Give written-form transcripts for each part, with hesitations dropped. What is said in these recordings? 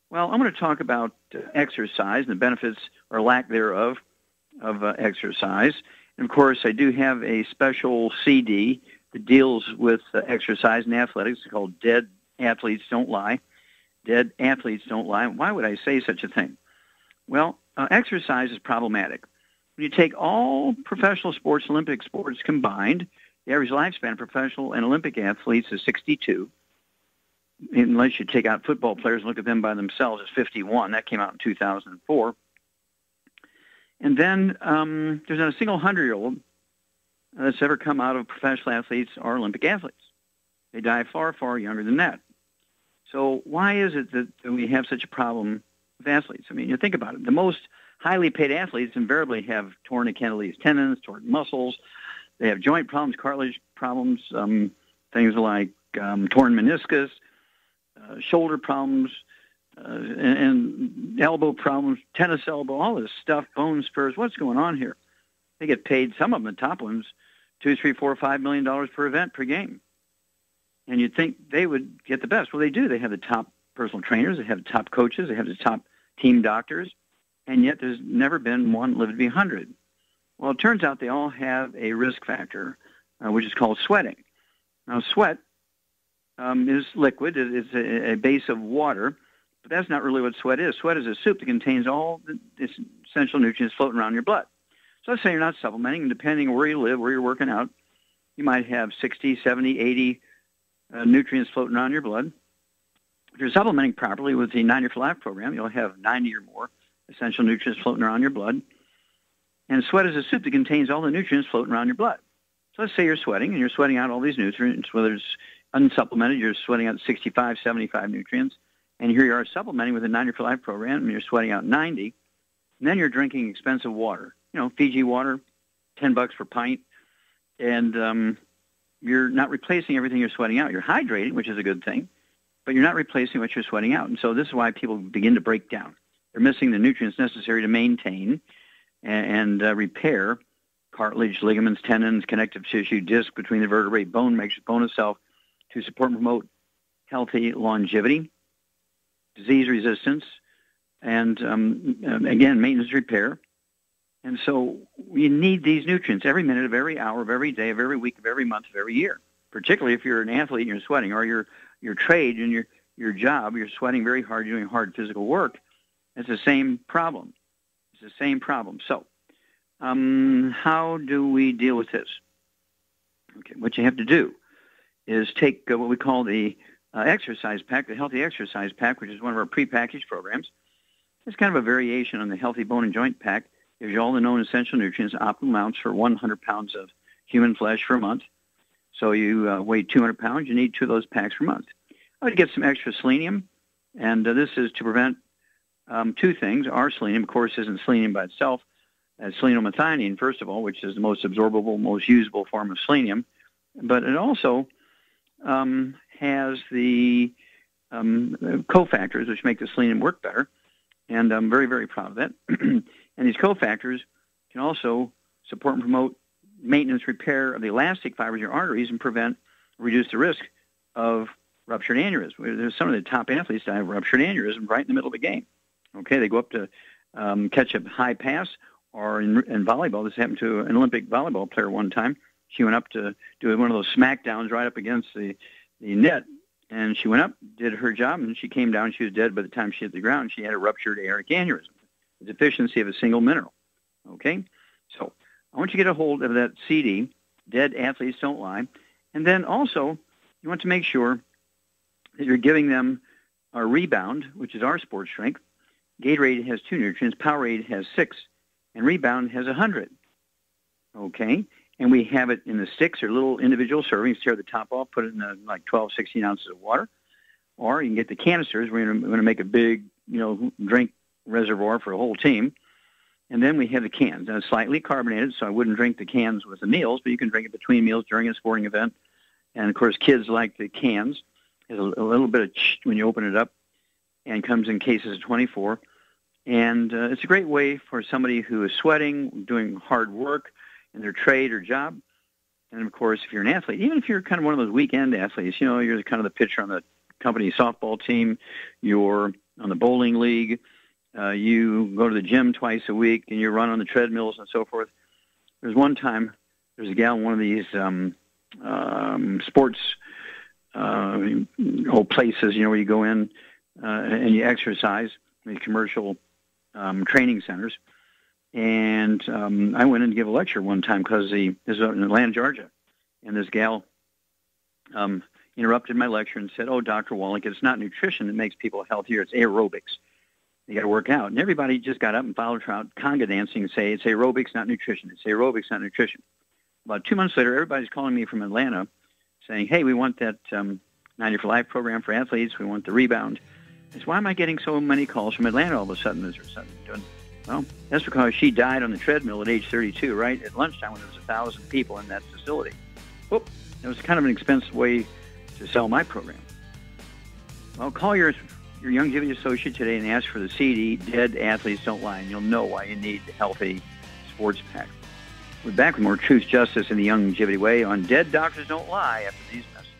Well, I'm going to talk about exercise and the benefits or lack thereof of exercise. And, of course, I do have a special CD that deals with exercise and athletics. It's called Dead Athletes Don't Lie. Dead Athletes Don't Lie. Why would I say such a thing? Well, exercise is problematic. When you take all professional sports, Olympic sports combined, the average lifespan of professional and Olympic athletes is 62. Unless you take out football players and look at them by themselves, it's 51. That came out in 2004. And then there's not a single 100-year-old that's ever come out of professional athletes or Olympic athletes. They die far, far younger than that. So why is it that we have such a problem with athletes? I mean, you think about it. The most highly paid athletes invariably have torn Achilles tendons, torn muscles. They have joint problems, cartilage problems, things like torn meniscus, shoulder problems, and elbow problems, tennis elbow, all this stuff, bone spurs. What's going on here? They get paid, some of them, the top ones, $2, $3, $4, $5 million per event, per game. And you'd think they would get the best. Well, they do. They have the top personal trainers. They have the top coaches. They have the top team doctors. And yet there's never been one lived to be 100. Well, it turns out they all have a risk factor, which is called sweating. Now, sweat is liquid. It's a base of water, but that's not really what sweat is. Sweat is a soup that contains all the essential nutrients floating around your blood. So let's say you're not supplementing, and depending on where you live, where you're working out, you might have 60, 70, 80 nutrients floating around your blood. If you're supplementing properly with the 90 for Life program, you'll have 90 or more essential nutrients floating around your blood. And sweat is a soup that contains all the nutrients floating around your blood. So let's say you're sweating, and you're sweating out all these nutrients, whether it's unsupplemented, you're sweating out 65, 75 nutrients, and here you are supplementing with a 90 for Life program, and you're sweating out 90, and then you're drinking expensive water. You know, Fiji water, $10 per pint, and you're not replacing everything you're sweating out. You're hydrating, which is a good thing, but you're not replacing what you're sweating out. And so this is why people begin to break down. They're missing the nutrients necessary to maintain and repair cartilage, ligaments, tendons, connective tissue, disc between the vertebrae, bone itself, to support and promote healthy longevity, disease resistance, and, again, maintenance repair. And so you need these nutrients every minute of every hour of every day of every week of every month of every year, particularly if you're an athlete and you're sweating, or your trade and your job, you're sweating very hard, you're doing hard physical work. It's the same problem. It's the same problem. So how do we deal with this? Okay, what you have to do is take what we call the exercise pack, the Healthy Exercise Pack, which is one of our prepackaged programs. It's kind of a variation on the Healthy Bone and Joint Pack. Gives you all the known essential nutrients, optimal amounts for 100 pounds of human flesh for a month. So you weigh 200 pounds, you need 2 of those packs per month. I would get some extra selenium, and this is to prevent 2 things. Our selenium, of course, isn't selenium by itself. It's selenomethionine, first of all, which is the most absorbable, most usable form of selenium. But it also has the cofactors, which make the selenium work better. And I'm very, very proud of that. And these cofactors can also support and promote maintenance repair of the elastic fibers in your arteries and reduce the risk of ruptured aneurysm. There's some of the top athletes that have ruptured aneurysm right in the middle of a game. Okay, they go up to catch a high pass, or in volleyball, this happened to an Olympic volleyball player one time. She went up to do one of those smackdowns right up against the net, and she went up, did her job, and she came down. She was dead by the time she hit the ground. She had a ruptured aortic aneurysm, a deficiency of a single mineral. Okay? So I want you to get a hold of that CD, Dead Athletes Don't Lie. And then also, you want to make sure that you're giving them our Rebound, which is our sports drink. Gatorade has 2 nutrients. Powerade has 6. And Rebound has 100. Okay? And we have it in the sticks or little individual servings. Tear the top off, put it in like 12, 16 ounces of water. Or you can get the canisters. We're going to make a big, drink reservoir for a whole team. And then we have the cans. Now, it's slightly carbonated, so I wouldn't drink the cans with the meals, but you can drink it between meals during a sporting event. And, of course, kids like the cans. There's a little bit of when you open it up, and comes in cases of 24. And it's a great way for somebody who is sweating, doing hard work in their trade or job. And, of course, if you're an athlete, even if you're kind of one of those weekend athletes, you're kind of the pitcher on the company softball team, you're on the bowling league, you go to the gym twice a week, and you run on the treadmills and so forth. There's one time, there's a gal in one of these sports places, where you go in and you exercise, these commercial training centers. And I went in to give a lecture one time because this is in Atlanta, Georgia, and this gal interrupted my lecture and said, "Oh, Dr. Wallach, it's not nutrition that makes people healthier; it's aerobics. You got to work out." And everybody just got up and followed her out, conga dancing, and say, "It's aerobics, not nutrition. It's aerobics, not nutrition." About 2 months later, everybody's calling me from Atlanta, saying, "Hey, we want that 90 for Life program for athletes. We want the Rebound." I said, "Why am I getting so many calls from Atlanta all of a sudden? Is there something doing?" Well, that's because she died on the treadmill at age 32, right? At lunchtime when there was 1,000 people in that facility. Whoop. It was kind of an expensive way to sell my program. Well, call your Youngevity associate today and ask for the CD, Dead Athletes Don't Lie, and you'll know why you need the healthy sports pack. We're back with more Truth, Justice, and the Youngevity Way on Dead Doctors Don't Lie after these messages.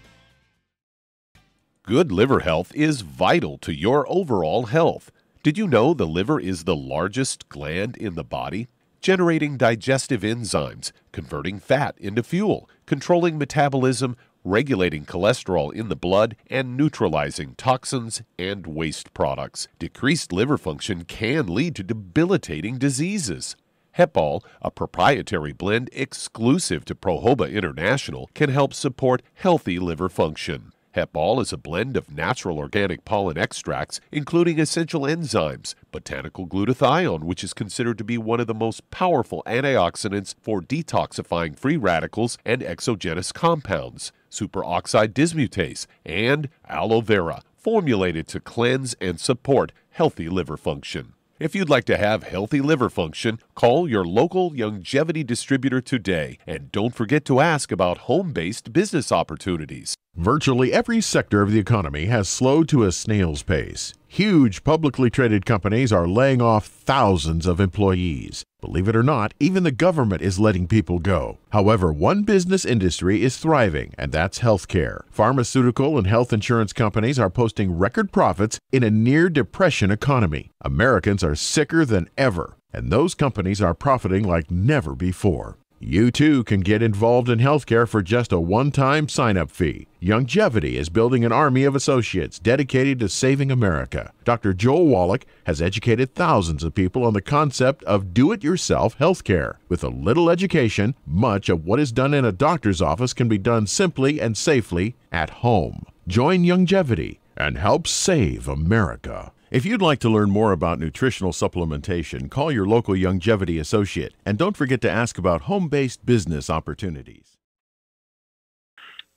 Good liver health is vital to your overall health. Did you know the liver is the largest gland in the body? Generating digestive enzymes, converting fat into fuel, controlling metabolism, regulating cholesterol in the blood, and neutralizing toxins and waste products. Decreased liver function can lead to debilitating diseases. Hepal, a proprietary blend exclusive to Prohoba International, can help support healthy liver function. Hepal is a blend of natural organic pollen extracts, including essential enzymes, botanical glutathione, which is considered to be one of the most powerful antioxidants for detoxifying free radicals and exogenous compounds, superoxide dismutase, and aloe vera, formulated to cleanse and support healthy liver function. If you'd like to have healthy liver function, call your local Youngevity distributor today, and don't forget to ask about home-based business opportunities. Virtually every sector of the economy has slowed to a snail's pace. Huge publicly traded companies are laying off thousands of employees. Believe it or not, even the government is letting people go. However, one business industry is thriving, and that's healthcare. Pharmaceutical and health insurance companies are posting record profits in a near-depression economy. Americans are sicker than ever, and those companies are profiting like never before. You too can get involved in healthcare for just a one-time sign-up fee. Youngevity is building an army of associates dedicated to saving America. Dr. Joel Wallach has educated thousands of people on the concept of do-it-yourself healthcare. With a little education, much of what is done in a doctor's office can be done simply and safely at home. Join Youngevity and help save America. If you'd like to learn more about nutritional supplementation, call your local Youngevity associate, and don't forget to ask about home-based business opportunities.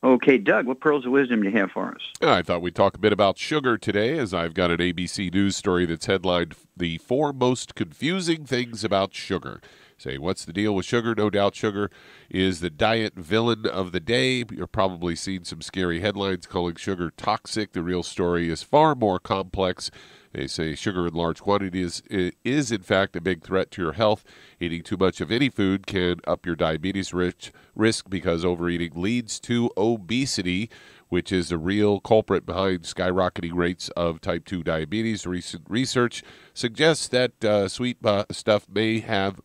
Okay, Doug, what pearls of wisdom do you have for us? I thought we'd talk a bit about sugar today, as I've got an ABC News story that's headlined, "The 4 Most Confusing Things About Sugar." Say, what's the deal with sugar? No doubt sugar is the diet villain of the day. You're probably seen some scary headlines calling sugar toxic. The real story is far more complex. They say sugar in large quantities is in fact a big threat to your health. Eating too much of any food can up your diabetes risk because overeating leads to obesity, which is the real culprit behind skyrocketing rates of type 2 diabetes. Recent research suggests that sweet stuff may have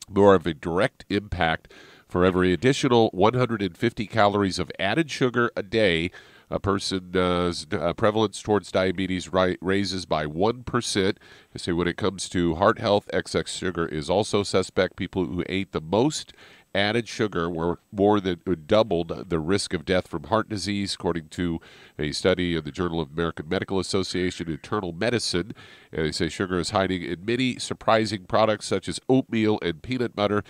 more of a direct impact. For every additional 150 calories of added sugar a day, a person's prevalence towards diabetes raises by 1%. I say when it comes to heart health, excess sugar is also suspect. People who ate the most added sugar were more than doubled the risk of death from heart disease, according to a study in the Journal of American Medical Association Internal Medicine. And they say sugar is hiding in many surprising products such as oatmeal and peanut butter.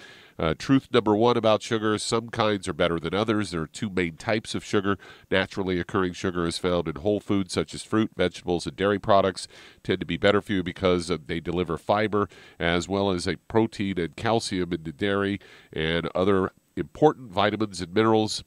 Truth number one about sugar: some kinds are better than others. There are 2 main types of sugar. Naturally occurring sugar is found in whole foods such as fruit, vegetables, and dairy products. Tend to be better for you because they deliver fiber as well as a protein and calcium into dairy and other important vitamins and minerals.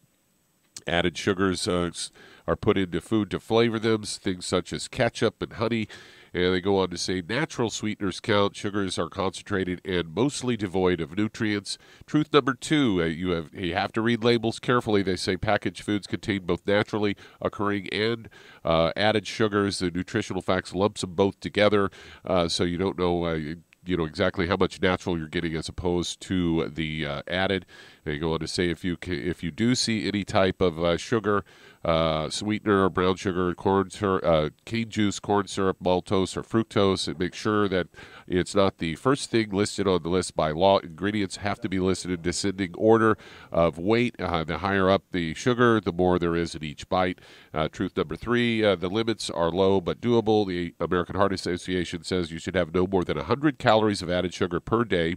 Added sugars are put into food to flavor them, things such as ketchup and honey. And they go on to say natural sweeteners count. Sugars are concentrated and mostly devoid of nutrients. Truth number 2, you have to read labels carefully. They say packaged foods contain both naturally occurring and added sugars. The nutritional facts lumps them both together, so you don't know exactly how much natural you're getting as opposed to the added. They go on to say if you do see any type of sugar, sweetener, or brown sugar, corn syrup, cane juice, corn syrup, maltose, or fructose, and make sure that it's not the first thing listed on the list by law. Ingredients have to be listed in descending order of weight. The higher up the sugar, the more there is in each bite. Truth number 3, the limits are low but doable. The American Heart Association says you should have no more than 100 calories of added sugar per day.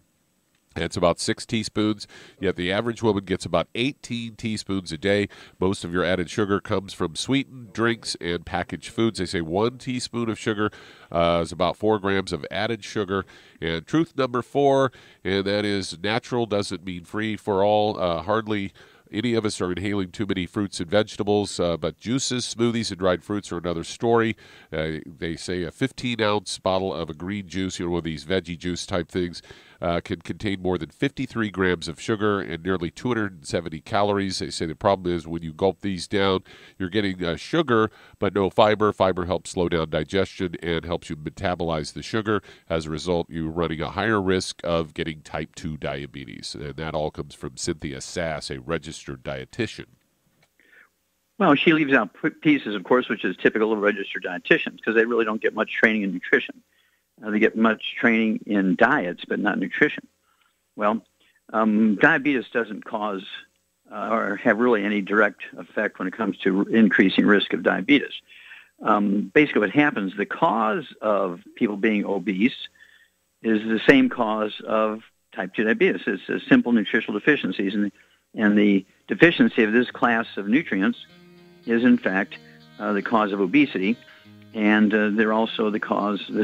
That's about 6 teaspoons, yet the average woman gets about 18 teaspoons a day. Most of your added sugar comes from sweetened drinks and packaged foods. They say 1 teaspoon of sugar is about 4 grams of added sugar. And truth number 4, and that is natural doesn't mean free for all. Hardly any of us are inhaling too many fruits and vegetables, but juices, smoothies, and dried fruits are another story. They say a 15-ounce bottle of a green juice, one of these veggie juice type things, can contain more than 53 grams of sugar and nearly 270 calories. They say the problem is when you gulp these down, you're getting sugar, but no fiber. Fiber helps slow down digestion and helps you metabolize the sugar. As a result, you're running a higher risk of getting type 2 diabetes. And that all comes from Cynthia Sass, a registered dietitian. Well, she leaves out pieces, of course, which is typical of registered dietitians because they really don't get much training in nutrition. They get much training in diets, but not nutrition. Well, diabetes doesn't cause or have really any direct effect when it comes to increasing risk of diabetes. Basically what happens, the cause of people being obese is the same cause of type 2 diabetes. It's simple nutritional deficiencies, and the deficiency of this class of nutrients is, in fact, the cause of obesity. And they're also the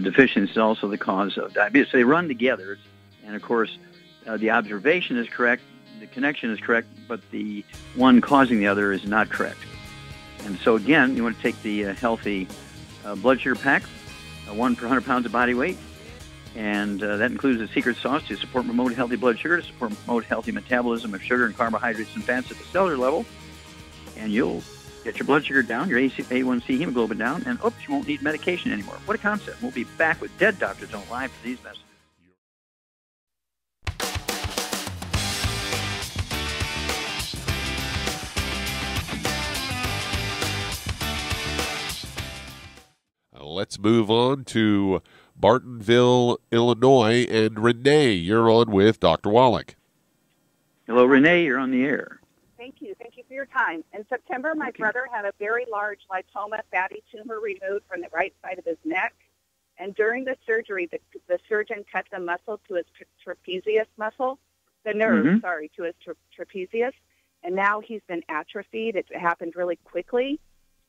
deficiency is also the cause of diabetes. So they run together. And, of course, the observation is correct, the connection is correct, but the one causing the other is not correct. And so, again, you want to take the healthy blood sugar pack, 1 per 100 pounds of body weight, and that includes the secret sauce to support and promote healthy blood sugar, to support and promote healthy metabolism of sugar and carbohydrates and fats at the cellular level, and you'll get your blood sugar down, your A1C hemoglobin down, and oops, you won't need medication anymore. What a concept. We'll be back with Dead Doctors Don't Lie for these messages. Let's move on to Bartonville, Illinois, and Renee, you're on with Dr. Wallach. Hello, Renee, you're on the air. Thank you. Thank you for your time. In September, my brother had a very large lipoma fatty tumor removed from the right side of his neck. And during the surgery, the surgeon cut the muscle to his trapezius muscle, the nerve, to his trapezius. And now he's been atrophied. It happened really quickly.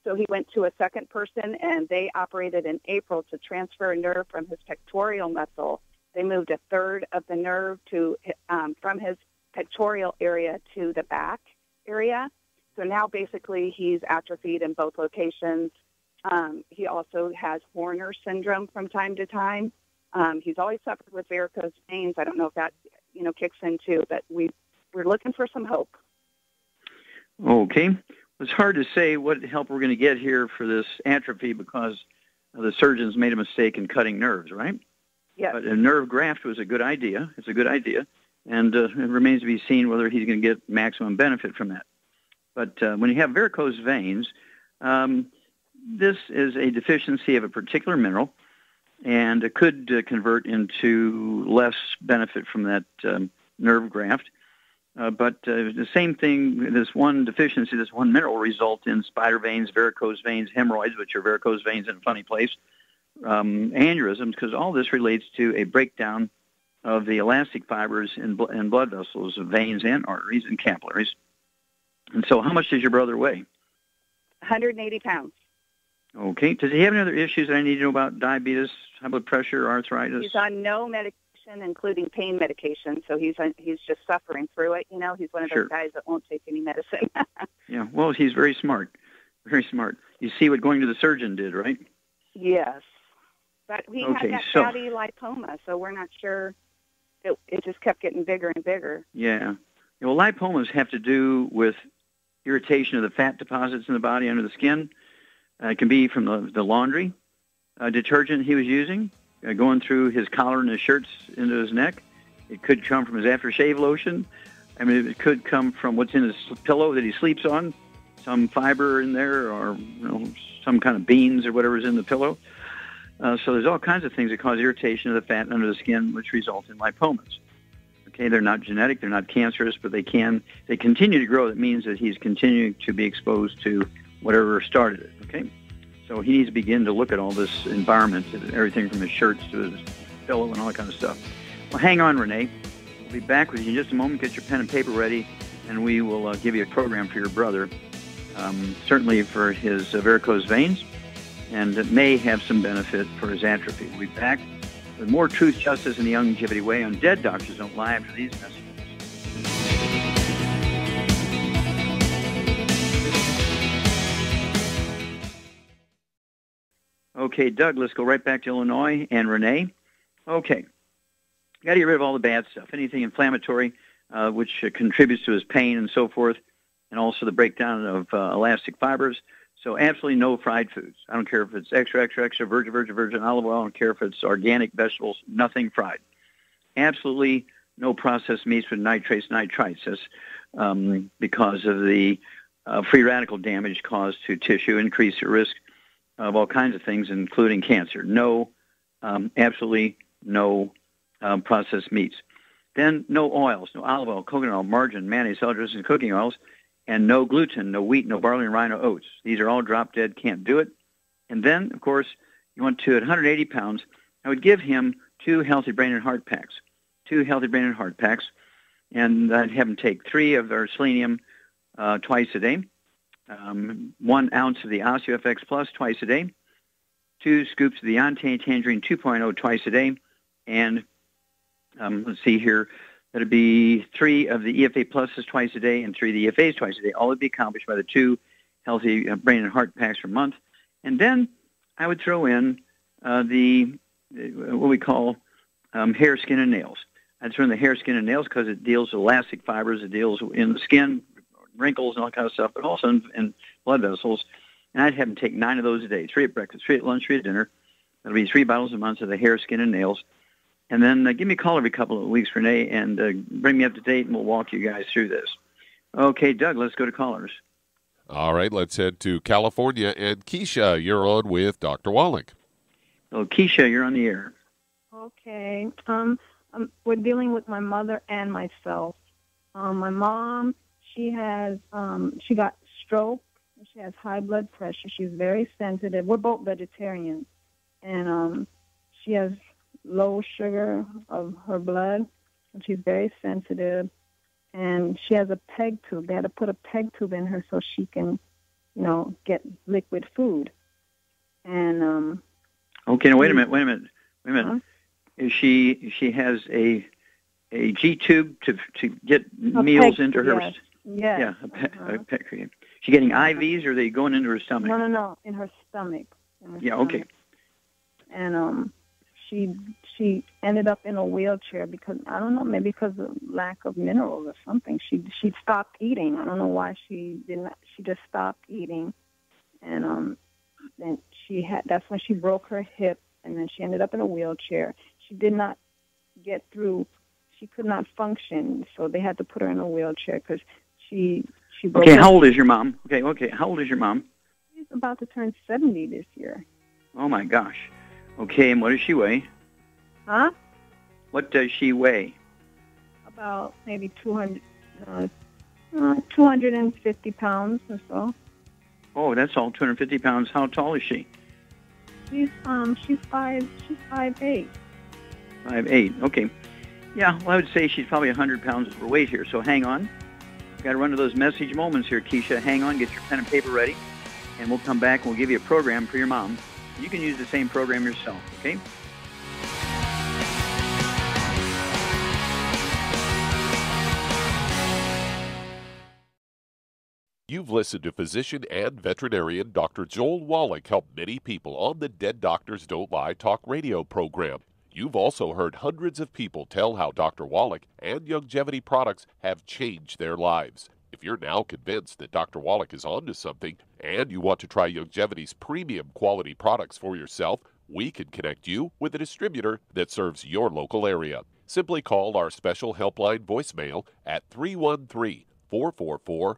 So he went to a second person, and they operated in April to transfer a nerve from his pectoral muscle. They moved a third of the nerve from his pectoral area to the back area. So now basically he's atrophied in both locations. He also has Horner syndrome from time to time. He's always suffered with varicose veins. I don't know if that kicks in too, but we're looking for some hope. Okay. It's hard to say what help we're going to get here for this atrophy because the surgeons made a mistake in cutting nerves, right? Yes. But a nerve graft was a good idea. It's a good idea. And it remains to be seen whether he's going to get maximum benefit from that. But when you have varicose veins, this is a deficiency of a particular mineral, and it could convert into less benefit from that nerve graft. But the same thing, this one deficiency, this one mineral will result in spider veins, varicose veins, hemorrhoids, which are varicose veins in a funny place, aneurysms, because all this relates to a breakdown of the elastic fibers in blood vessels, veins and arteries and capillaries. And so how much does your brother weigh? 180 pounds. Okay. Does he have any other issues that I need to know about? Diabetes, high blood pressure, arthritis? He's on no medication, including pain medication, so he's just suffering through it. He's one of those guys that won't take any medicine. Yeah, well, he's very smart. Very smart. You see what going to the surgeon did, right? Yes. But he had that fatty lipoma, so we're not sure. It just kept getting bigger and bigger. Yeah. Well, lipomas have to do with irritation of the fat deposits in the body under the skin. It can be from the laundry detergent he was using, going through his collar and his shirts into his neck. It could come from his aftershave lotion. I mean, it could come from what's in his pillow that he sleeps on, some fiber in there, or some kind of beans or whatever's in the pillow. So there's all kinds of things that cause irritation of the fat under the skin, which result in lipomas. Okay, they're not genetic, they're not cancerous, but they continue to grow. That means that he's continuing to be exposed to whatever started it. Okay, so he needs to begin to look at all this environment, everything from his shirts to his pillow and all that kind of stuff. Well, hang on, Renee. We'll be back with you in just a moment. Get your pen and paper ready, and we will give you a program for your brother, certainly for his varicose veins, and it may have some benefit for his atrophy. We'll be back with more Truth, Justice, and the Youngevity Way on Dead Doctors Don't Lie after these messages. Okay, Doug, let's go right back to Illinois. And Renee? Okay. Got to get rid of all the bad stuff, anything inflammatory, which contributes to his pain and so forth, and also the breakdown of elastic fibers. So absolutely no fried foods. I don't care if it's extra, virgin olive oil. I don't care if it's organic vegetables, nothing fried. Absolutely no processed meats with nitrates, nitrites, because of the free radical damage caused to tissue, increase your risk of all kinds of things, including cancer. No, absolutely no processed meats. Then no oils, no olive oil, coconut oil, margarine, mayonnaise, salad dressings, cooking oils, and no gluten, no wheat, no barley, no rye, no oats. These are all drop dead, can't do it. And then, of course, you want to, at 180 pounds, I would give him 2 healthy brain and heart packs. 2 healthy brain and heart packs. And I'd have him take 3 of their selenium twice a day, 1 ounce of the OsteoFX Plus twice a day, 2 scoops of the Yante Tangerine 2.0 twice a day, and let's see here, that'd be 3 of the EFA Pluses twice a day and 3 of the EFAs twice a day. All would be accomplished by the 2 healthy brain and heart packs per month. And then I would throw in what we call hair, skin, and nails. I'd throw in the hair, skin, and nails because it deals with elastic fibers. It deals in the skin, wrinkles, and all that kind of stuff, but also in blood vessels. And I'd have him take 9 of those a day, 3 at breakfast, 3 at lunch, 3 at dinner. That'll be 3 bottles a month of the hair, skin, and nails. And then give me a call every couple of weeks, Renee, and bring me up to date, and we'll walk you guys through this. Okay, Doug, let's go to callers. All right, let's head to California. And Keisha, you're on with Dr. Wallach. Oh, Keisha, you're on the air. Okay. We're dealing with my mother and myself. My mom, she got stroke. She has high blood pressure. She's very sensitive. We're both vegetarians. And she has low sugar of her blood, and she's very sensitive, and she has a peg tube. They had to put a peg tube in her so she can, get liquid food. And okay, now wait a minute. Huh? Is she has a G tube to get meals into her? Yes. Yes. Yeah, a peg. She getting IVs, or are they going into her stomach? No, in her stomach. Okay. And she ended up in a wheelchair because, I don't know, maybe because of lack of minerals or something. She stopped eating. I don't know why she didn't. She just stopped eating, and then that's when she broke her hip, and then she ended up in a wheelchair. She did not get through. She could not function, so they had to put her in a wheelchair because she broke. Okay, how old is your mom? Okay, how old is your mom? She's about to turn 70 this year. Oh my gosh. Okay, and what does she weigh? Huh? What does she weigh? About maybe 250 pounds or so. Oh, that's all, 250 pounds. How tall is she? She's 5'8". 5'8", okay. Yeah, well, I would say she's probably 100 pounds overweight here, so hang on. We've got to run to those message moments here, Keisha. Hang on, get your pen and paper ready, and we'll come back and we'll give you a program for your mom. You can use the same program yourself, okay? You've listened to physician and veterinarian Dr. Joel Wallach help many people on the Dead Doctors Don't Lie talk radio program. You've also heard hundreds of people tell how Dr. Wallach and Youngevity products have changed their lives. If you're now convinced that Dr. Wallach is onto something and you want to try Youngevity's premium quality products for yourself, we can connect you with a distributor that serves your local area. Simply call our special helpline voicemail at 313-444-3463.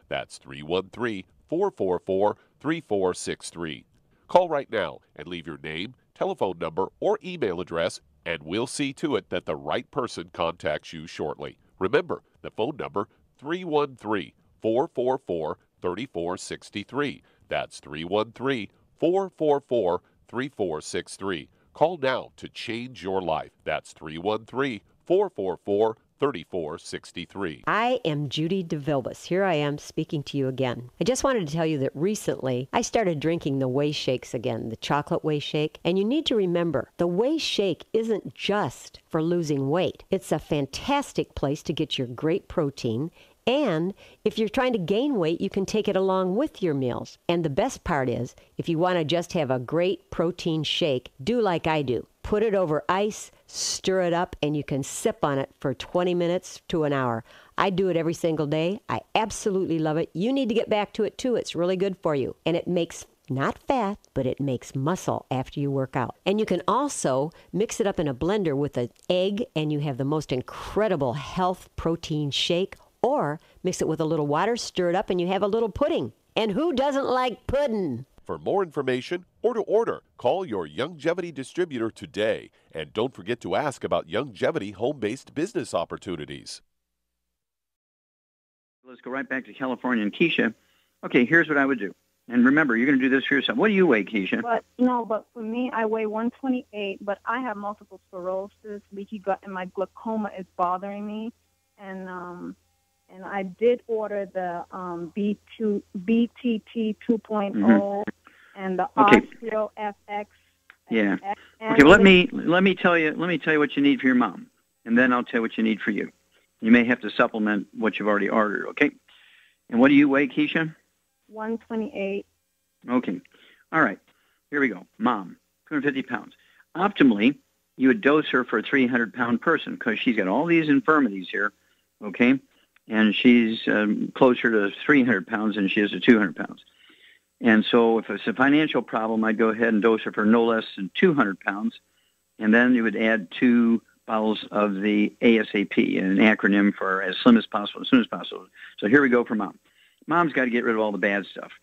That's 313-444-3463. Call right now and leave your name, telephone number, or email address, and we'll see to it that the right person contacts you shortly. Remember, the phone number, 313-444-3463. That's 313-444-3463. Call now to change your life. That's 313-444-3463. I am Judy DeVilbus. Here I am speaking to you again. I just wanted to tell you that recently I started drinking the Whey Shakes again, the chocolate Whey Shake. And you need to remember, the Whey Shake isn't just for losing weight. It's a fantastic place to get your great protein. And if you're trying to gain weight, you can take it along with your meals. And the best part is, if you want to just have a great protein shake, do like I do. Put it over ice, stir it up, and you can sip on it for 20 minutes to an hour. I do it every single day. I absolutely love it. You need to get back to it too. It's really good for you. And it makes not fat, but it makes muscle after you work out. And you can also mix it up in a blender with an egg, and you have the most incredible health protein shake. Or mix it with a little water, stir it up, and you have a little pudding. And who doesn't like pudding? For more information or to order, call your Youngevity distributor today. And don't forget to ask about Youngevity home-based business opportunities. Let's go right back to California and Keisha. Okay, here's what I would do. And remember, you're going to do this for yourself. What do you weigh, Keisha? But for me, I weigh 128, but I have multiple sclerosis, leaky gut, and my glaucoma is bothering me. And I did order the BTT 2.0 and the Osteo FX. Yeah. Okay. Well, let me tell you what you need for your mom, and then I'll tell you what you need for you. You may have to supplement what you've already ordered. Okay. And what do you weigh, Keisha? 128. Okay. All right. Here we go. Mom, 250 pounds. Optimally, you would dose her for a 300-pound person because she's got all these infirmities here. Okay. And she's closer to 300 pounds than she is to 200 pounds. And so if it's a financial problem, I'd go ahead and dose her for no less than 200 pounds. And then you would add 2 bottles of the ASAP, an acronym for as slim as possible, as soon as possible. So here we go for Mom. Mom's got to get rid of all the bad stuff.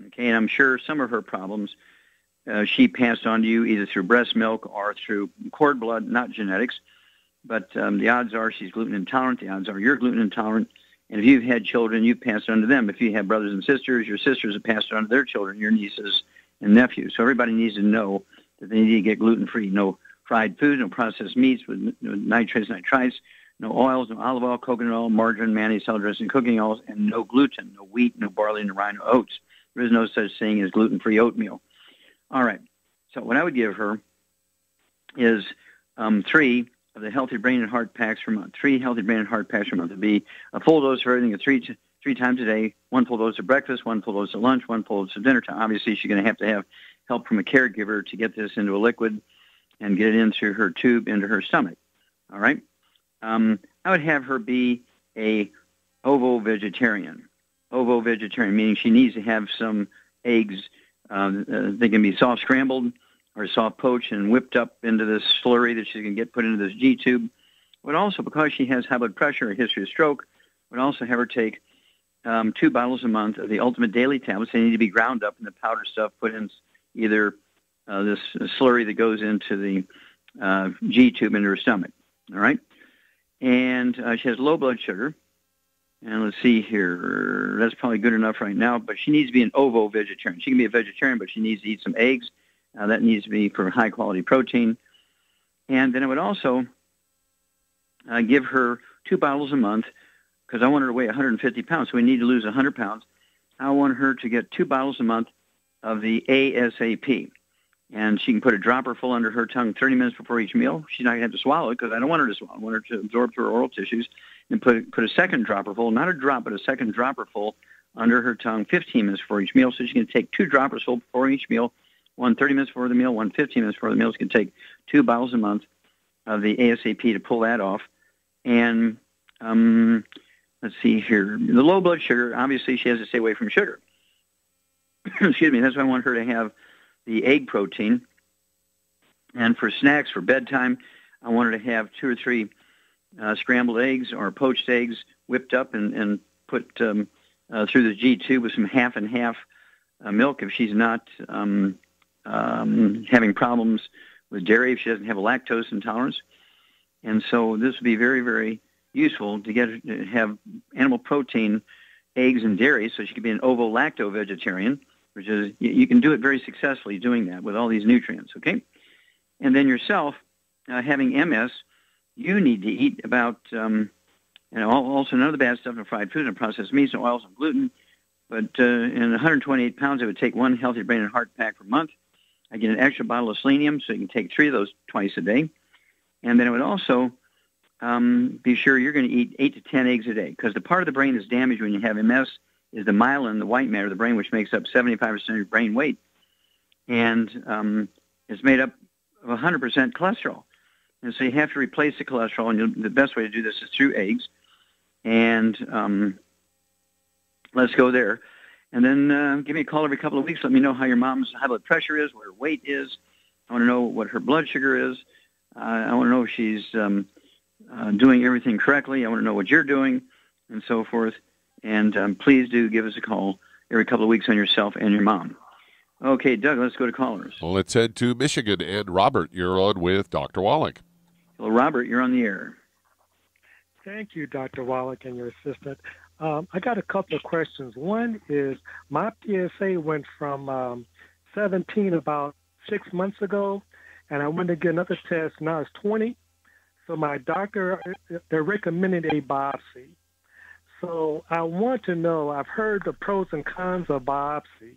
Okay, and I'm sure some of her problems she passed on to you either through breast milk or through cord blood, not genetics. But the odds are she's gluten intolerant. The odds are you're gluten intolerant. And if you've had children, you've passed it on to them. If you have brothers and sisters, your sisters have passed it on to their children, your nieces and nephews. So everybody needs to know that they need to get gluten-free. No fried food, no processed meats with nitrates, nitrites, no oils, no olive oil, coconut oil, margarine, mayonnaise, salad dressing, cooking oils, and no gluten, no wheat, no barley, no rye, no oats. There is no such thing as gluten-free oatmeal. All right. So what I would give her is 3 of the Healthy Brain and Heart packs per month. 3 Healthy Brain and Heart packs per month. It'd be a full dose of everything at three times a day, 1 full dose of breakfast, 1 full dose of lunch, 1 full dose of dinner time. Obviously, she's going to have help from a caregiver to get this into a liquid and get it in through her tube into her stomach. All right? I would have her be a ovo-vegetarian. Ovo-vegetarian, meaning she needs to have some eggs. They can be soft scrambled or soft poached and whipped up into this slurry that she's going to get put into this G-tube. But also, because she has high blood pressure, a history of stroke, would also have her take 2 bottles a month of the Ultimate Daily tablets. They need to be ground up in the powder stuff, put in either this slurry that goes into the G-tube into her stomach. All right? And she has low blood sugar. And let's see here. That's probably good enough right now, but she needs to be an ovo-vegetarian. She can be a vegetarian, but she needs to eat some eggs. That needs to be for high-quality protein. And then I would also give her 2 bottles a month because I want her to weigh 150 pounds, so we need to lose 100 pounds. I want her to get 2 bottles a month of the ASAP. And she can put a dropper full under her tongue 30 minutes before each meal. She's not going to have to swallow it because I don't want her to swallow. I want her to absorb through her oral tissues. and put a second dropperful, not a drop, but a second dropperful under her tongue 15 minutes before each meal. So she can take 2 droppers full before each meal, one 30 minutes before the meal, one 15 minutes before the meal. She can take 2 bottles a month of the ASAP to pull that off. And let's see here. The low blood sugar, obviously she has to stay away from sugar. Excuse me. That's why I want her to have the egg protein. And for snacks, for bedtime, I want her to have 2 or 3 scrambled eggs or poached eggs whipped up and put through the G tube with some half and half milk if she's not having problems with dairy, if she doesn't have a lactose intolerance. And so this would be very, very useful to have animal protein, eggs, and dairy, so she could be an ovo-lacto vegetarian, which is, you can do it very successfully doing that with all these nutrients, okay? And then yourself, having MS, you need to eat about, also none of the bad stuff in fried food and processed meats and oils and gluten, but in 128 pounds, it would take 1 healthy brain and heart pack per month. I get an extra bottle of selenium, so you can take 3 of those twice a day. And then it would also be sure you're going to eat 8 to 10 eggs a day, because the part of the brain that's damaged when you have MS is the myelin, the white matter of the brain, which makes up 75% of your brain weight. And it's made up of 100% cholesterol. And so you have to replace the cholesterol, and the best way to do this is through eggs. And let's go there. And then give me a call every couple of weeks. Let me know how your mom's high blood pressure is, what her weight is. I want to know what her blood sugar is. I want to know if she's doing everything correctly. I want to know what you're doing, and so forth. And please do give us a call every couple of weeks on yourself and your mom. Okay, Doug, let's go to callers. Well, let's head to Michigan. And Robert, you're on with Dr. Wallach. Well, Robert, you're on the air. Thank you, Dr. Wallach and your assistant. I got a couple of questions. One is my PSA went from 17 about 6 months ago, and I went to get another test. Now it's 20. So my doctor, they're recommending a biopsy. So I want to know, I've heard the pros and cons of biopsy.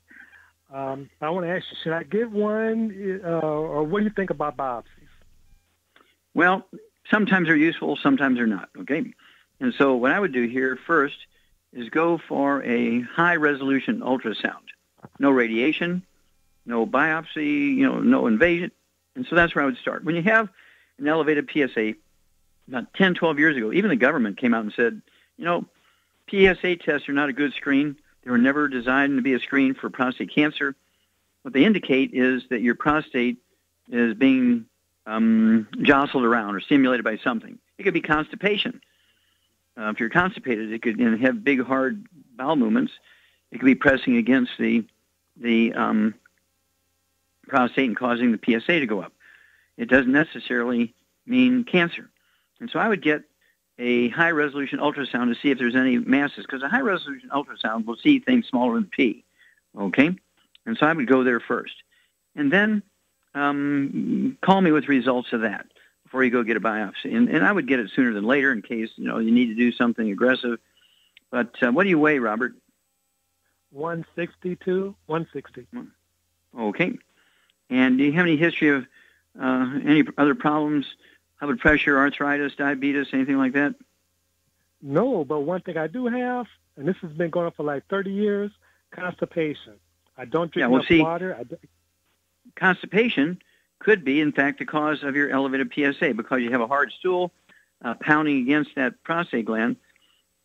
I want to ask you, should I get one, or what do you think about biopsies? Well, sometimes they're useful, sometimes they're not, okay? And so what I would do here first is go for a high-resolution ultrasound. No radiation, no biopsy, no invasion. And so that's where I would start. When you have an elevated PSA, about 10, 12 years ago, even the government came out and said, PSA tests are not a good screen. They were never designed to be a screen for prostate cancer. What they indicate is that your prostate is being jostled around or stimulated by something. It could be constipation. If you're constipated, it could have big, hard bowel movements. It could be pressing against the prostate and causing the PSA to go up. It doesn't necessarily mean cancer. And so I would get a high-resolution ultrasound to see if there's any masses, because a high-resolution ultrasound will see things smaller than P, okay? And so I would go there first. And then call me with results of that before you go get a biopsy. And I would get it sooner than later in case, you need to do something aggressive. But what do you weigh, Robert? 162, 160. Okay. And do you have any history of any other problems, high blood pressure, arthritis, diabetes, anything like that? No, but one thing I do have, and this has been going on for like 30 years, constipation. I don't drink enough water. Constipation could be, in fact, the cause of your elevated PSA because you have a hard stool pounding against that prostate gland.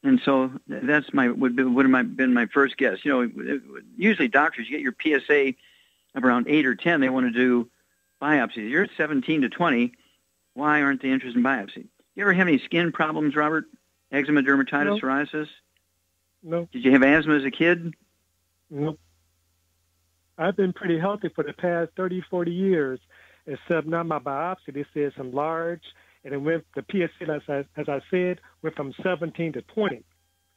And so that's would have been my first guess. Usually doctors, you get your PSA of around 8 or 10, they want to do biopsies. You're at 17 to 20. Why aren't they interested in biopsy? You ever have any skin problems, Robert? Eczema, dermatitis, psoriasis? No. Did you have asthma as a kid? Nope. I've been pretty healthy for the past 30, 40 years, except now my biopsy, they said it's enlarged, and it went, the PSA, as I said, went from 17 to 20.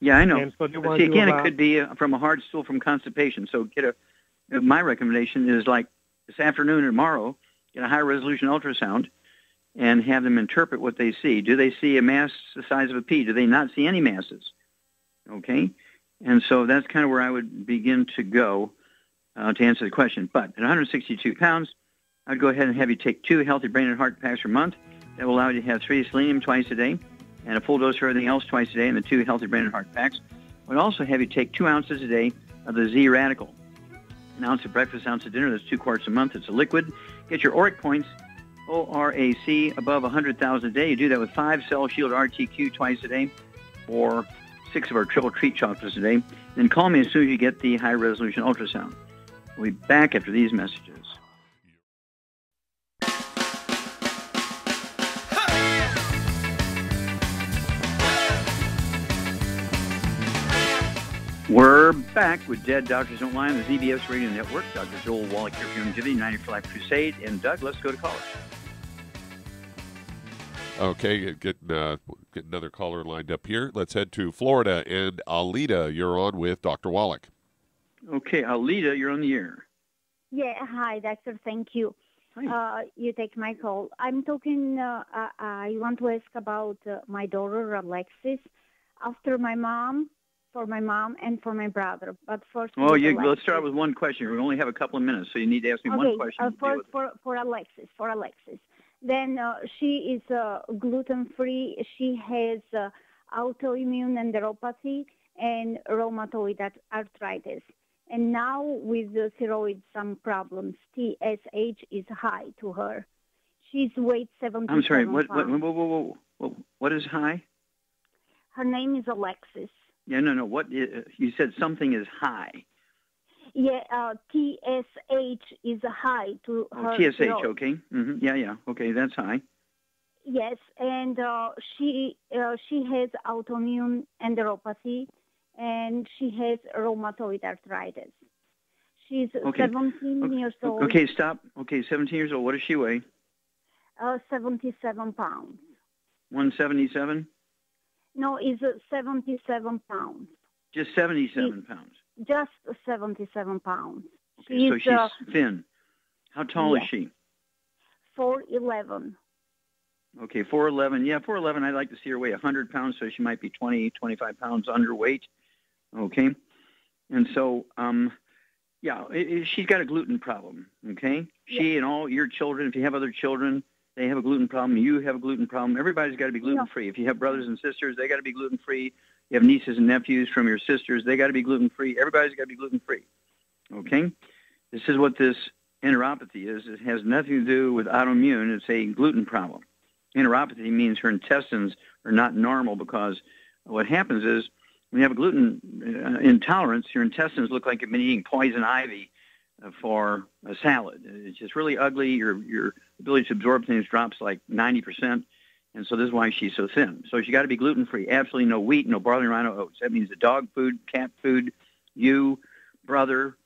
Yeah, I know. And so but see, again, it could be from a hard stool from constipation. So my recommendation is like this afternoon or tomorrow, get a high-resolution ultrasound and have them interpret what they see. Do they see a mass the size of a pea? Do they not see any masses? Okay? And so that's kind of where I would begin to go to answer the question. But at 162 pounds, I'd go ahead and have you take 2 healthy brain and heart packs per month. That will allow you to have 3 selenium twice a day, and a full dose of everything else twice a day, and the 2 healthy brain and heart packs. We'd also have you take 2 ounces a day of the Z Radical. An ounce at breakfast, ounce at dinner. That's 2 quarts a month. It's a liquid. Get your ORAC points, ORAC, above 100,000 a day. You do that with 5 Cell Shield RTQ twice a day, or 6 of our triple treat chocolates a day. Then call me as soon as you get the high-resolution ultrasound. We'll be back after these messages. We're back with Dead Doctors Don't Lie on the ZBS Radio Network. Dr. Joel Wallach here for Youngevity, 90 for Life Crusade. And Doug, let's go to callers. Okay, get another caller lined up here. Let's head to Florida. And Alita, you're on with Dr. Wallach. Okay, Alita, you're on the air. Yeah, hi, doctor. Thank you. Hi. You take my call. I'm talking, I want to ask about my daughter, Alexis, after my mom, for my mom and for my brother. But first, let's start with one question. We only have a couple of minutes, so you need to ask me one question. For Alexis. Then she is gluten-free. She has autoimmune enteropathy and rheumatoid arthritis. And now with the thyroid, some problems. TSH is high to her. She's weight 77 I'm sorry, pounds. what is high? Her name is Alexis. Yeah, no. What you said something is high. Yeah, TSH is high to her. TSH, thyroid. okay. Mm-hmm. Yeah. Okay, that's high. Yes, and she has autoimmune enteropathy, and she has rheumatoid arthritis. She's 17 years old. Okay, stop. Okay, 17 years old. What does she weigh? 77 pounds. 177? No, it's 77 pounds. Just 77 pounds? Just 77 pounds. Okay, so she's thin. How tall is she? 4'11". Okay, 4'11". Yeah, 4'11". I'd like to see her weigh 100 pounds, so she might be 20, 25 pounds underweight. Okay? And so, she's got a gluten problem, okay? She and all your children, if you have other children, they have a gluten problem. You have a gluten problem. Everybody's got to be gluten-free. If you have brothers and sisters, they got to be gluten-free. You have nieces and nephews from your sisters, they got to be gluten-free. Everybody's got to be gluten-free, okay? This is what this enteropathy is. It has nothing to do with autoimmune. It's a gluten problem. Enteropathy means her intestines are not normal because what happens is when you have a gluten intolerance, your intestines look like you've been eating poison ivy for a salad. It's just really ugly. Your ability to absorb things drops like 90%, and so this is why she's so thin. So she got to be gluten-free. Absolutely no wheat, no barley, rhino oats. That means the dog food, cat food, you, brother,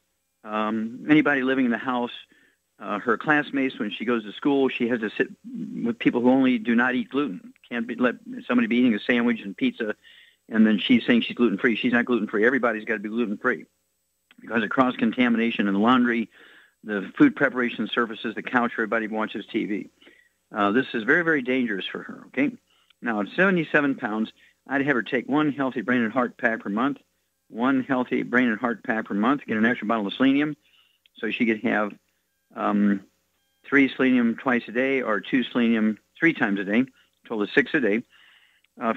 anybody living in the house, her classmates, when she goes to school, she has to sit with people who only do not eat gluten. Can't let somebody be eating a sandwich and pizza, and then she's saying she's gluten-free. She's not gluten-free. Everybody's got to be gluten-free because of cross-contamination in the laundry, the food preparation surfaces, the couch where everybody watches TV. This is very, very dangerous for her, okay? Now, at 77 pounds, I'd have her take 1 healthy brain and heart pack per month, 1 healthy brain and heart pack per month, get an extra bottle of selenium, so she could have 3 selenium twice a day or 2 selenium 3 times a day, total of 6 a day.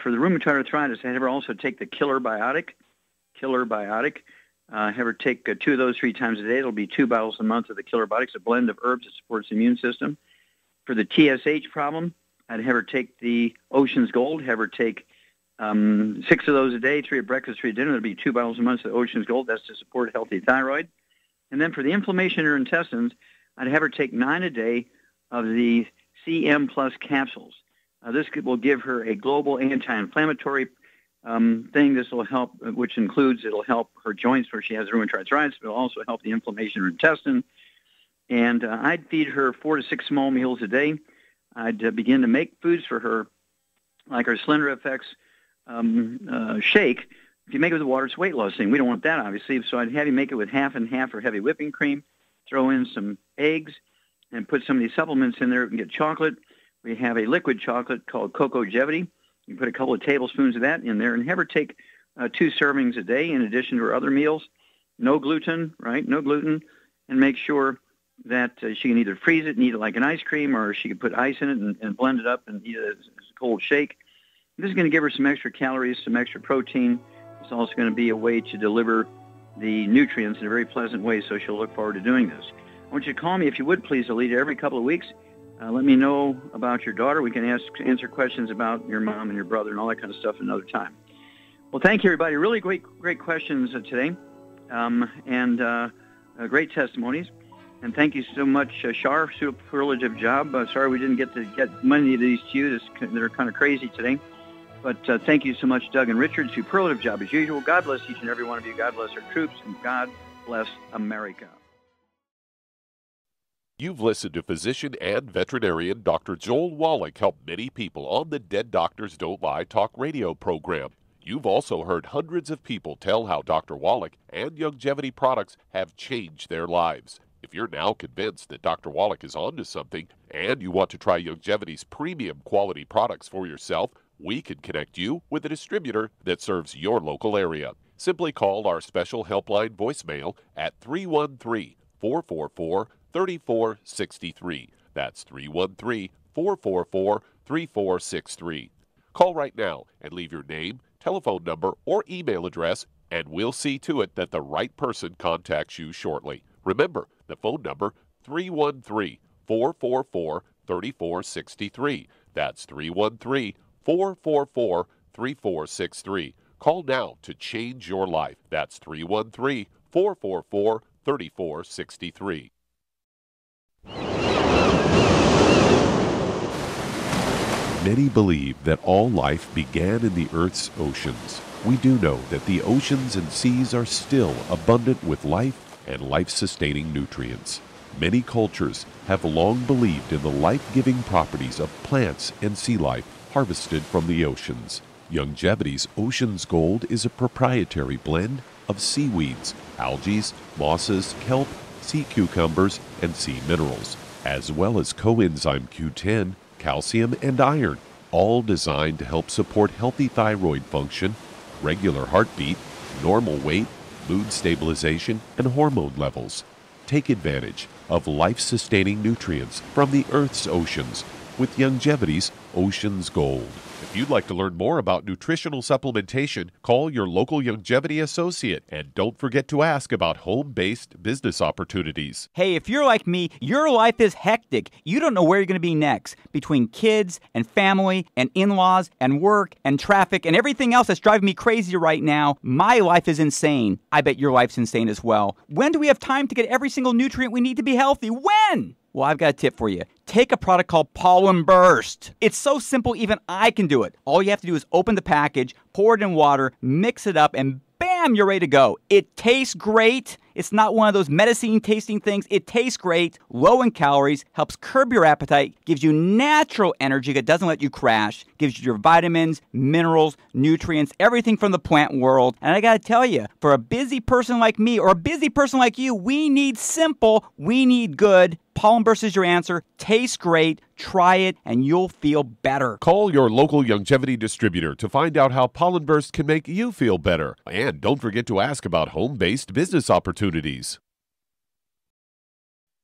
For the rheumatoid arthritis, I'd have her also take the Killer Biotic. Have her take 2 of those 3 times a day. It'll be 2 bottles a month of the Killer Biotic, a blend of herbs that supports the immune system. For the TSH problem, I'd have her take the Ocean's Gold, have her take 6 of those a day, 3 at breakfast, 3 at dinner. That'll be 2 bottles a month of the Ocean's Gold. That's to support healthy thyroid. And then for the inflammation in her intestines, I'd have her take 9 a day of the CM Plus capsules. This will give her a global anti-inflammatory thing. This will help, which includes it'll help her joints where she has rheumatoid arthritis, but it'll also help the inflammation in her intestine. And I'd feed her 4 to 6 small meals a day. I'd begin to make foods for her, like our Slender FX shake. If you make it with the water, it's a weight loss thing. We don't want that, obviously. So I'd have you make it with half and half for heavy whipping cream, throw in some eggs, and put some of these supplements in there and get chocolate. We have a liquid chocolate called Youngevity. You put a couple of tablespoons of that in there and have her take 2 servings a day in addition to her other meals. No gluten, right? No gluten. And make sure that she can either freeze it and eat it like an ice cream, or she can put ice in it and blend it up and eat it as a cold shake. This is going to give her some extra calories, some extra protein. It's also going to be a way to deliver the nutrients in a very pleasant way, so she'll look forward to doing this. I want you to call me, if you would, please, Alita, every couple of weeks. Let me know about your daughter. We can answer questions about your mom and your brother and all that kind of stuff another time. Well, thank you, everybody. Really great questions today, and great testimonies. And thank you so much, Shar. Superlative job. Sorry we didn't get to get many of these to you. They're kind of crazy today. But thank you so much, Doug and Richard. Superlative job as usual. God bless each and every one of you. God bless our troops, and God bless America. You've listened to physician and veterinarian Dr. Joel Wallach help many people on the Dead Doctors Don't Lie talk radio program. You've also heard hundreds of people tell how Dr. Wallach and Youngevity products have changed their lives. If you're now convinced that Dr. Wallach is onto something and you want to try Youngevity's premium quality products for yourself, we can connect you with a distributor that serves your local area. Simply call our special helpline voicemail at 313-444-3463. That's 313-444-3463. Call right now and leave your name, telephone number, or email address, and we'll see to it that the right person contacts you shortly. Remember, the phone number, 313-444-3463. That's 313-444-3463. Call now to change your life. That's 313-444-3463. Many believe that all life began in the Earth's oceans. We do know that the oceans and seas are still abundant with life and life-sustaining nutrients. Many cultures have long believed in the life-giving properties of plants and sea life harvested from the oceans. Youngevity's Ocean's Gold is a proprietary blend of seaweeds, algae, mosses, kelp, sea cucumbers, and sea minerals, as well as coenzyme Q10, calcium, and iron, all designed to help support healthy thyroid function, regular heartbeat, normal weight, mood stabilization, and hormone levels. Take advantage of life-sustaining nutrients from the Earth's oceans with Youngevity's Ocean's Gold. If you'd like to learn more about nutritional supplementation, call your local Youngevity associate, and don't forget to ask about home-based business opportunities. Hey, if you're like me, your life is hectic. You don't know where you're going to be next. Between kids and family and in-laws and work and traffic and everything else that's driving me crazy right now, my life is insane. I bet your life's insane as well. When do we have time to get every single nutrient we need to be healthy? When? Well, I've got a tip for you. Take a product called Pollen Burst. It's so simple, even I can do it. All you have to do is open the package, pour it in water, mix it up, and bam, you're ready to go. It tastes great. It's not one of those medicine tasting things. It tastes great, low in calories, helps curb your appetite, gives you natural energy that doesn't let you crash, gives you your vitamins, minerals, nutrients, everything from the plant world. And I got to tell you, for a busy person like me or a busy person like you, we need simple, we need good. Pollen Burst is your answer. Tastes great. Try it, and you'll feel better. Call your local Youngevity distributor to find out how Pollen Burst can make you feel better. And don't forget to ask about home-based business opportunities.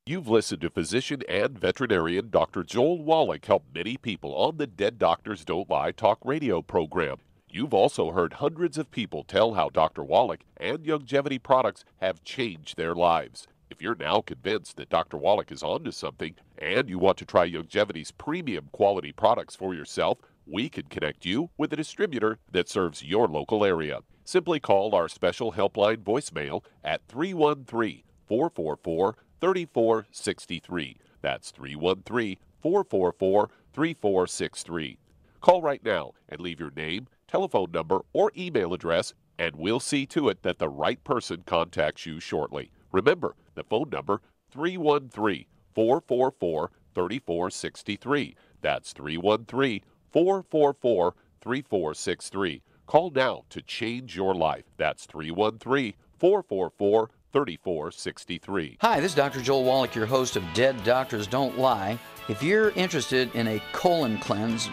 You've listened to physician and veterinarian Dr. Joel Wallach help many people on the Dead Doctors Don't Lie talk radio program. You've also heard hundreds of people tell how Dr. Wallach and Youngevity products have changed their lives. If you're now convinced that Dr. Wallach is onto something and you want to try Youngevity's premium quality products for yourself, we can connect you with a distributor that serves your local area. Simply call our special helpline voicemail at 313-444-3463. That's 313-444-3463. Call right now and leave your name, telephone number, or email address, and we'll see to it that the right person contacts you shortly. Remember, the phone number, 313-444-3463. That's 313-444-3463. Call now to change your life. That's 313-444-3463. Hi, this is Dr. Joel Wallach, your host of Dead Doctors Don't Lie. If you're interested in a colon cleanse,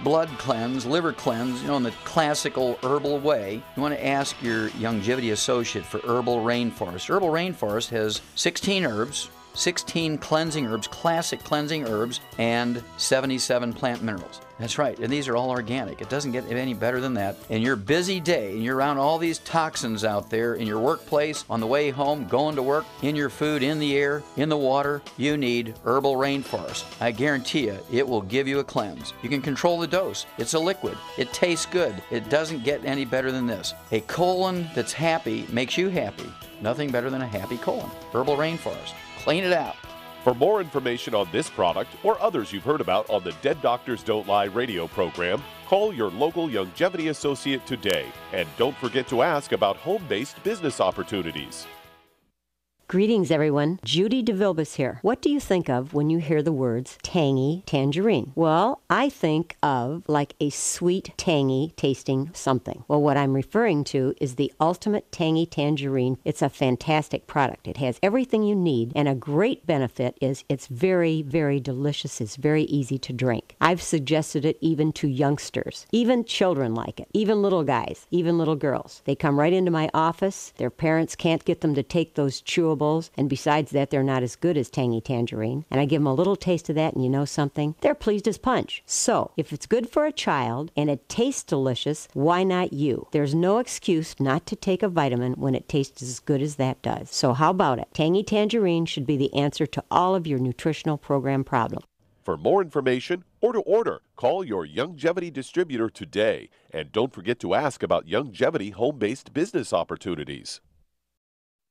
blood cleanse, liver cleanse, in the classical herbal way, you want to ask your Youngevity associate for Herbal Rainforest. Herbal Rainforest has 16 herbs, 16 cleansing herbs, classic cleansing herbs, and 77 plant minerals. That's right, and these are all organic. It doesn't get any better than that. In your busy day, and you're around all these toxins out there in your workplace, on the way home, going to work, in your food, in the air, in the water, you need Herbal Rainforest. I guarantee you, it will give you a cleanse. You can control the dose. It's a liquid. It tastes good. It doesn't get any better than this. A colon that's happy makes you happy. Nothing better than a happy colon. Herbal Rainforest. Clean it out. For more information on this product or others you've heard about on the Dead Doctors Don't Lie radio program, call your local Youngevity associate today. And don't forget to ask about home-based business opportunities. Greetings, everyone. Judy DeVilbus here. What do you think of when you hear the words tangy tangerine? Well, I think of like a sweet, tangy tasting something. Well, what I'm referring to is the Ultimate Tangy Tangerine. It's a fantastic product. It has everything you need, and a great benefit is it's very, very delicious. It's very easy to drink. I've suggested it even to youngsters. Even children like it. Even little guys. Even little girls. They come right into my office. Their parents can't get them to take those chewables, and besides that, they're not as good as Tangy Tangerine. And I give them a little taste of that, and you know something? They're pleased as punch. So, if it's good for a child and it tastes delicious, why not you? There's no excuse not to take a vitamin when it tastes as good as that does. So how about it? Tangy Tangerine should be the answer to all of your nutritional program problems. For more information or to order, call your Youngevity distributor today. And don't forget to ask about Youngevity home-based business opportunities.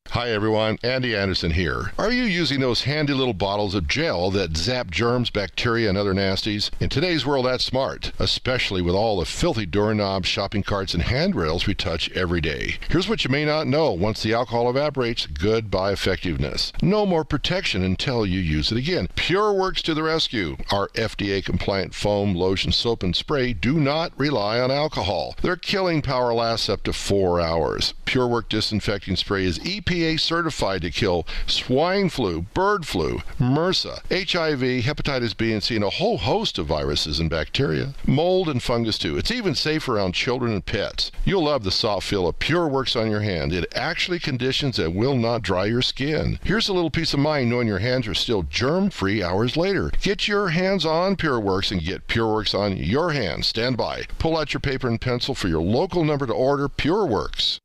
Hi everyone, Andy Anderson here. Are you using those handy little bottles of gel that zap germs, bacteria, and other nasties? In today's world, that's smart, especially with all the filthy doorknobs, shopping carts, and handrails we touch every day. Here's what you may not know. Once the alcohol evaporates, goodbye effectiveness. No more protection until you use it again. PureWorks to the rescue. Our FDA-compliant foam, lotion, soap, and spray do not rely on alcohol. Their killing power lasts up to 4 hours. PureWorks disinfecting spray is EPA certified to kill swine flu, bird flu, MRSA, HIV, hepatitis B and C, and a whole host of viruses and bacteria. Mold and fungus too. It's even safe around children and pets. You'll love the soft feel of PureWorks on your hand. It actually conditions and will not dry your skin. Here's a little peace of mind knowing your hands are still germ-free hours later. Get your hands on PureWorks and get PureWorks on your hands. Stand by. Pull out your paper and pencil for your local number to order. PureWorks.